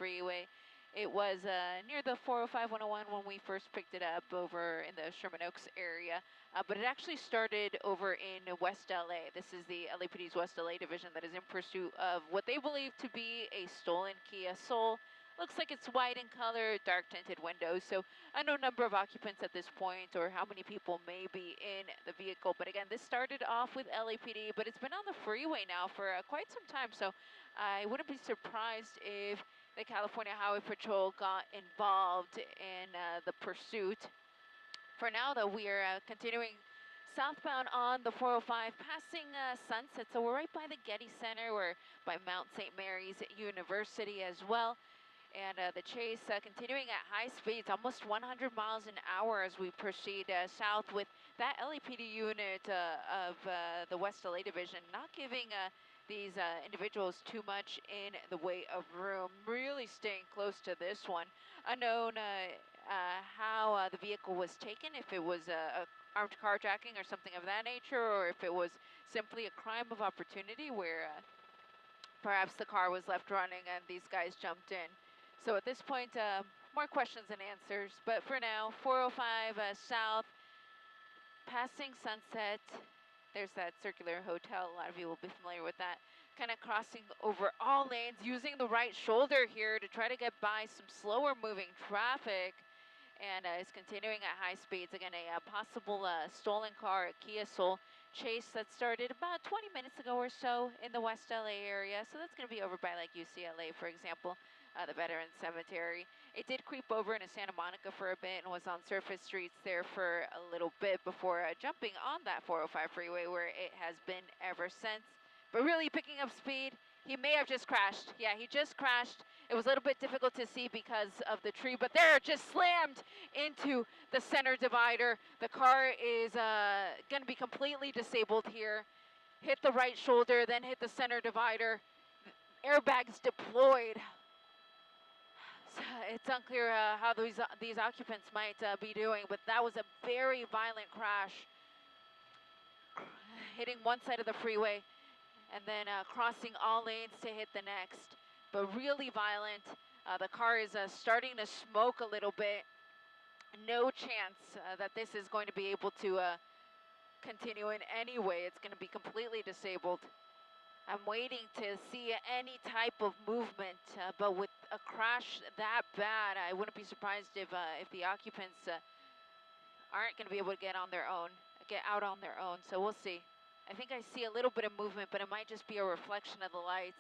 freeway. It was near the 405-101 when we first picked it up over in the Sherman Oaks area, but it actually started over in West LA. This is the LAPD's West LA division that is in pursuit of what they believe to be a stolen Kia Soul. Looks like it's white in color, dark tinted windows, so unknown number of occupants at this point or how many people may be in the vehicle. But again, this started off with LAPD, but it's been on the freeway now for quite some time, so I wouldn't be surprised if the California Highway Patrol got involved in the pursuit. For now, though, we are continuing southbound on the 405, passing Sunset. So we're right by the Getty Center. We're by Mount St. Mary's University as well. And the chase continuing at high speeds, almost 100 miles an hour as we proceed south with that LAPD unit of the West LA Division, not giving these individuals too much in the way of room, really staying close to this one. Unknown how the vehicle was taken, if it was a armed carjacking or something of that nature, or if it was simply a crime of opportunity where perhaps the car was left running and these guys jumped in. So at this point, more questions than answers. But for now, 405 south, passing Sunset. There's that circular hotel. A lot of you will be familiar with that. Kind of crossing over all lanes, using the right shoulder here to try to get by some slower moving traffic. And is continuing at high speeds. Again, a possible stolen car, a Kia Soul chase that started about 20 minutes ago or so in the West LA area. So that's going to be over by like UCLA, for example, the Veterans Cemetery. It did creep over into Santa Monica for a bit and was on surface streets there for a little bit before jumping on that 405 freeway where it has been ever since. But really picking up speed. He may have just crashed. Yeah, he just crashed. It was a little bit difficult to see because of the tree, but there, just slammed into the center divider. The car is going to be completely disabled here. Hit the right shoulder, then hit the center divider. Airbags deployed. So it's unclear how these occupants might be doing, but that was a very violent crash. Hitting one side of the freeway and then crossing all lanes to hit the next. But really violent. The car is starting to smoke a little bit. No chance that this is going to be able to continue in any way. It's going to be completely disabled. I'm waiting to see any type of movement, but with a crash that bad, I wouldn't be surprised if the occupants aren't going to be able to get out on their own. So we'll see. I think I see a little bit of movement, but it might just be a reflection of the lights.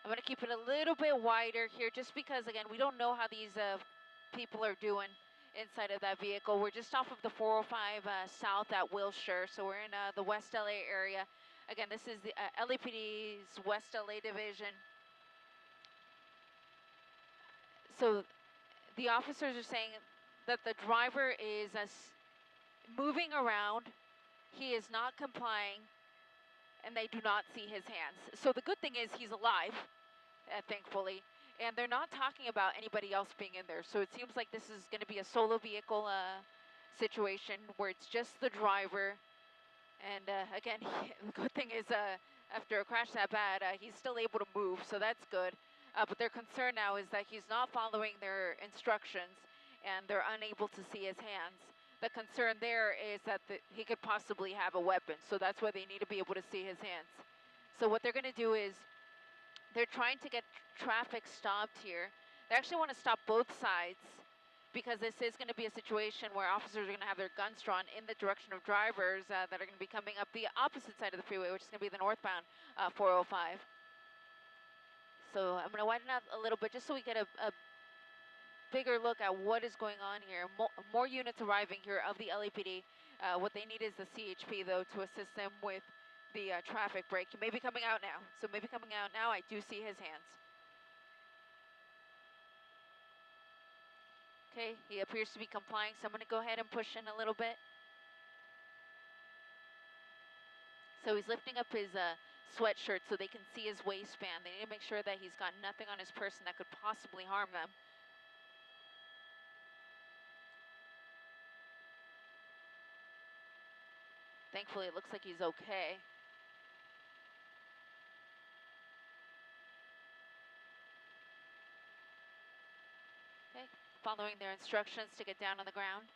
I'm going to keep it a little bit wider here just because, again, we don't know how these people are doing inside of that vehicle. We're just off of the 405 south at Wilshire, so we're in the West LA area. Again, this is the LAPD's West LA division. So the officers are saying that the driver is moving around, he is not complying, and they do not see his hands. So the good thing is he's alive, thankfully, and they're not talking about anybody else being in there. So it seems like this is going to be a solo vehicle situation where it's just the driver. And again, the good thing is after a crash that bad, he's still able to move, so that's good. But their concern now is that he's not following their instructions and they're unable to see his hands. The concern there is that he could possibly have a weapon, so that's why they need to be able to see his hands. So what they're going to do is they're trying to get traffic stopped here. They actually want to stop both sides because this is going to be a situation where officers are going to have their guns drawn in the direction of drivers that are going to be coming up the opposite side of the freeway, which is going to be the northbound 405. So I'm going to widen out a little bit just so we get a bigger look at what is going on here. More units arriving here of the LAPD. What they need is the CHP, though, to assist them with the traffic break. He may be coming out now. So maybe coming out now. I do see his hands. Okay, he appears to be complying, so I'm going to go ahead and push in a little bit. So he's lifting up his sweatshirt so they can see his waistband. They need to make sure that he's got nothing on his person that could possibly harm them. Thankfully, it looks like he's okay. following their instructions to get down on the ground.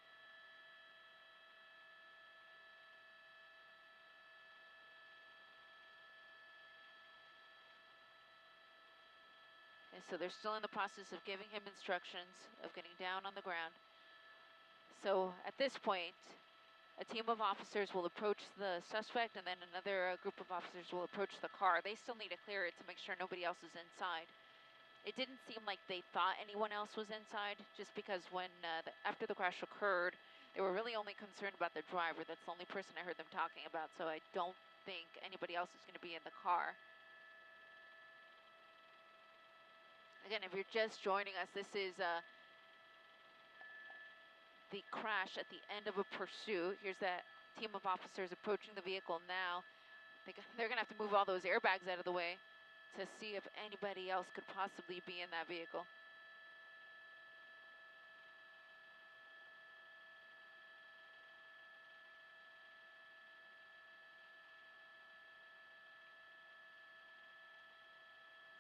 Okay, so they're still in the process of giving him instructions of getting down on the ground. So at this point, a team of officers will approach the suspect, and then another group of officers will approach the car. They still need to clear it to make sure nobody else is inside. It didn't seem like they thought anyone else was inside, just because when after the crash occurred, they were really only concerned about the driver. That's the only person I heard them talking about, so I don't think anybody else is going to be in the car. Again, if you're just joining us, this is the crash at the end of a pursuit. Here's that team of officers approaching the vehicle now. They're going to have to move all those airbags out of the way to see if anybody else could possibly be in that vehicle.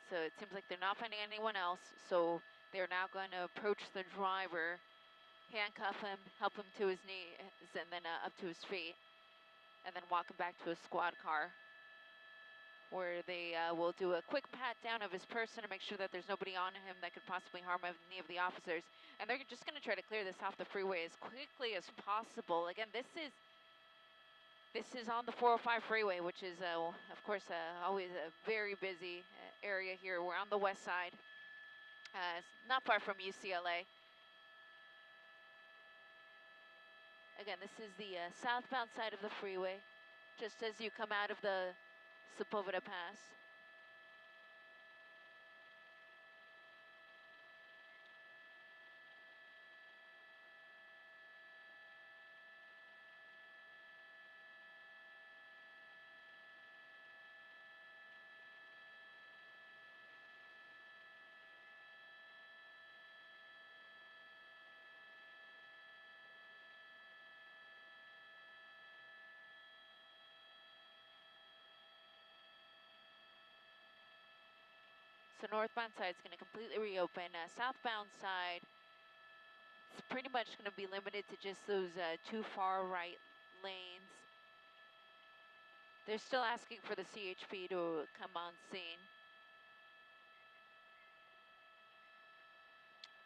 So it seems like they're not finding anyone else, so they're now going to approach the driver, handcuff him, help him to his knees, and then up to his feet, and then walk him back to a squad car, where they will do a quick pat down of his person to make sure that there's nobody on him that could possibly harm any of the officers. And they're just going to try to clear this off the freeway as quickly as possible. Again, this is on the 405 freeway, which is, of course, always a very busy area here. We're on the west side. It's not far from UCLA. Again, this is the southbound side of the freeway, just as you come out of the Sepulveda Pass. So northbound side is going to completely reopen. Southbound side, it's pretty much going to be limited to just those two far right lanes. They're still asking for the CHP to come on scene.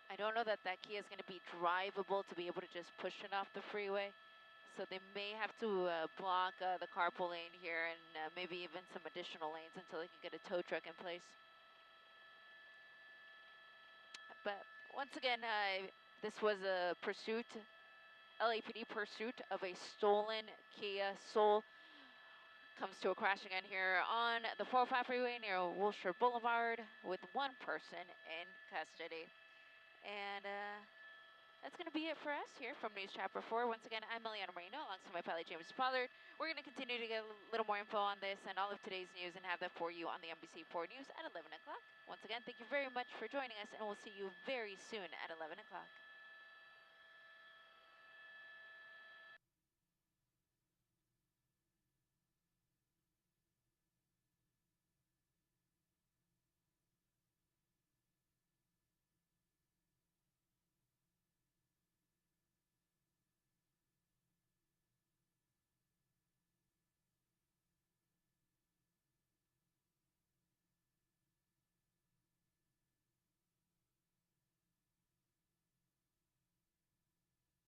I don't know that Kia is going to be drivable to be able to just push it off the freeway. So they may have to block the carpool lane here and maybe even some additional lanes until they can get a tow truck in place. But once again, this was a pursuit, LAPD pursuit of a stolen Kia Soul. Comes to a crash again here on the 405 freeway near Wilshire Boulevard with one person in custody. And that's going to be it for us here from News Chapter 4. Once again, I'm Eliana Marino alongside my pilot James Pollard. We're going to continue to get a little more info on this and all of today's news and have that for you on the NBC4 News at 11 o'clock. Once again, thank you very much for joining us, and we'll see you very soon at 11 o'clock.